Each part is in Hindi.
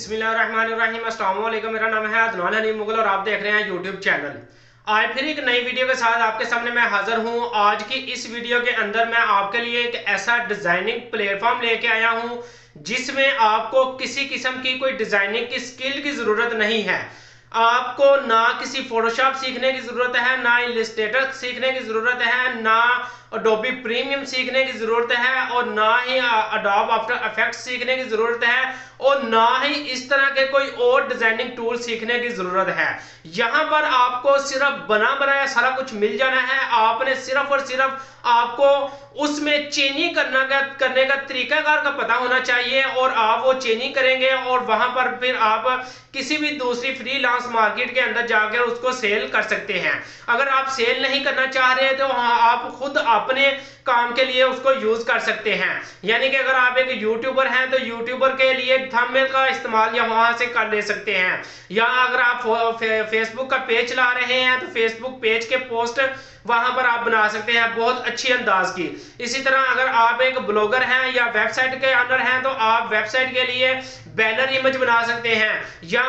बिस्मिल्लाहिर्रहमानिर्रहीम। अस्सलाम वालेकुम। मेरा नाम है अदनान हनीफ मुगल और आप देख रहे हैं यूट्यूब चैनल। आज फिर एक नई वीडियो के साथ आपके सामने मैं हाजिर हूं। आज की इस वीडियो के अंदर मैं आपके लिए एक ऐसा डिजाइनिंग प्लेटफॉर्म लेके आया हूं जिसमें आपको किसी किस्म की कोई डिजाइनिंग की स्किल की जरूरत नहीं है। आपको ना किसी फोटोशॉप सीखने की जरूरत है, ना इलस्ट्रेटर सीखने की जरूरत है, ना अडोबी प्रीमियम सीखने की जरूरत है, और ना ही अडोब आफ्टर इफेक्ट्स सीखने की जरूरत है, और ना ही इस तरह के कोई और डिजाइनिंग टूल सीखने की जरूरत है। यहां पर आपको सिर्फ बना बनाया सारा कुछ मिल जाना है। आपने सिर्फ और सिर्फ आपको उसमें चेंजिंग करने का तरीकाकार का पता होना चाहिए, और आप वो चेंजिंग करेंगे और वहां पर फिर आप किसी भी दूसरी फ्रीलांस मार्केट के अंदर जाकर उसको सेल कर सकते हैं। अगर आप सेल नहीं करना चाह रहे तो आप खुद अपने काम के लिए उसको यूज कर सकते हैं। यानी कि अगर आप एक यूट्यूबर हैं तो यूट्यूबर के लिए थंबनेल का इस्तेमाल या वहां से कर ले सकते हैं, या अगर आप फेसबुक का पेज चला रहे हैं तो फेसबुक पेज के पोस्ट वहां पर आप बना सकते हैं बहुत अच्छी अंदाज की। इसी तरह अगर आप एक ब्लॉगर हैं या वेबसाइट के अंदर हैं तो आप वेबसाइट के लिए बैनर इमेज बना सकते हैं, या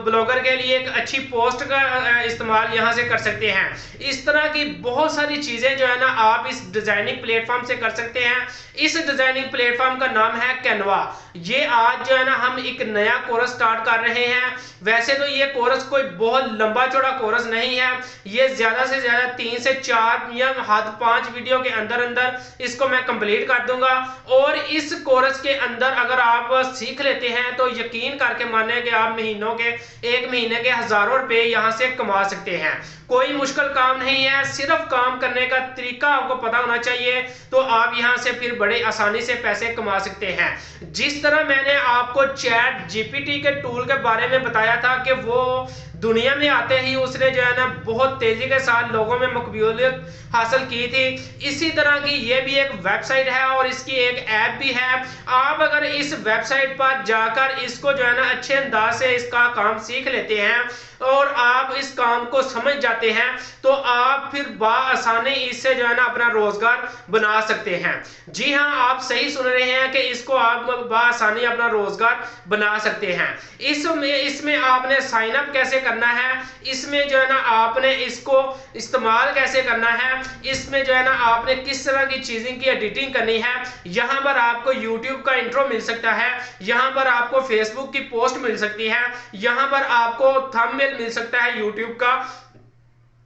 ब्लॉगर के लिए एक अच्छी पोस्ट का इस्तेमाल यहां से कर सकते हैं। इस तरह की बहुत सारी चीजें जो है ना आप इस डिजाइनिंग प्लेटफॉर्म से कर सकते हैं। इस डिजाइनिंग प्लेटफॉर्म का नाम है कैनवा। ये आज जो है ना हम एक नया कोर्स स्टार्ट कर रहे हैं। वैसे तो ये कोर्स कोई बहुत लंबा चौड़ा कोर्स नहीं है, ये ज्यादा से ज्यादा 3 से 4 या हद 5 वीडियो के अंदर अंदर इसको मैं कंप्लीट कर दूंगा। और इस कोर्स के अंदर अगर आप सीख लेते हैं तो यकीन करके माने कि आप एक महीने के हजारों रुपए यहां से कमा सकते हैं। कोई मुश्किल काम नहीं है, सिर्फ काम करने का तरीका आपको पता होना चाहिए, तो आप यहां से फिर बड़े आसानी से पैसे कमा सकते हैं। जिस तरह मैंने आपको चैट जीपीटी के टूल के बारे में बताया था कि वो दुनिया में आते ही उसने जो है ना बहुत तेजी के साथ लोगों में मकबूलियत हासिल की थी, इसी तरह की ये भी एक वेबसाइट है और इसकी एक ऐप भी है। आप अगर इस वेबसाइट पर जाकर इसको जो है ना अच्छे अंदाज से इसका काम सीख लेते हैं और आप इस काम को समझ जाते हैं तो आप फिर बआसानी इससे जो है ना अपना रोजगार बना सकते हैं। जी हाँ, आप सही सुन रहे हैं कि इसको आप बआसानी अपना रोजगार बना सकते हैं। इसमें आपने साइन अप कैसे करना है, इसमें जो है ना आपने इसको इस्तेमाल कैसे करना है, इसमें जो है ना आपने किस तरह की चीजें की एडिटिंग करनी है। यहां पर आपको YouTube का इंट्रो मिल सकता है, यहां पर आपको Facebook की पोस्ट मिल सकती है, यहां पर आपको थंबनेल मिल सकता है YouTube का।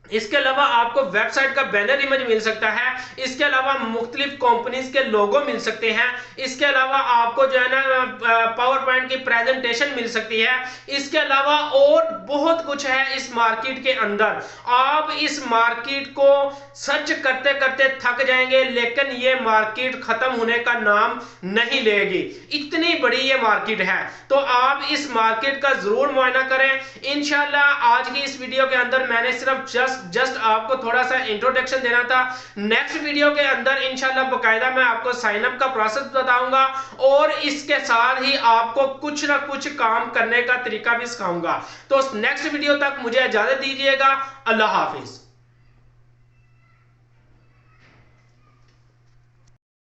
इसके अलावा आपको वेबसाइट का बैनर इमेज मिल सकता है, इसके अलावा मुख्तलिफ कंपनीज के लोगो मिल सकते हैं, इसके अलावा आपको जो है ना पावर पॉइंट की प्रेजेंटेशन मिल सकती है। इसके अलावा और बहुत कुछ है इस मार्केट के अंदर। आप इस मार्केट को सर्च करते करते थक जाएंगे, लेकिन ये मार्केट खत्म होने का नाम नहीं लेगी, इतनी बड़ी ये मार्केट है। तो आप इस मार्केट का जरूर मुआयना करें। इंशाल्लाह आज की इस वीडियो के अंदर मैंने सिर्फ जस्ट आपको थोड़ा सा इंट्रोडक्शन देना था। नेक्स्ट वीडियो के अंदर इंशाल्लाह बकायदा मैं आपको साइन अप का प्रोसेस बताऊंगा और इसके साथ ही आपको कुछ ना कुछ काम करने का तरीका भी सिखाऊंगा। तो नेक्स्ट वीडियो तक मुझे इजाजत दीजिएगा। अल्लाह हाफिज।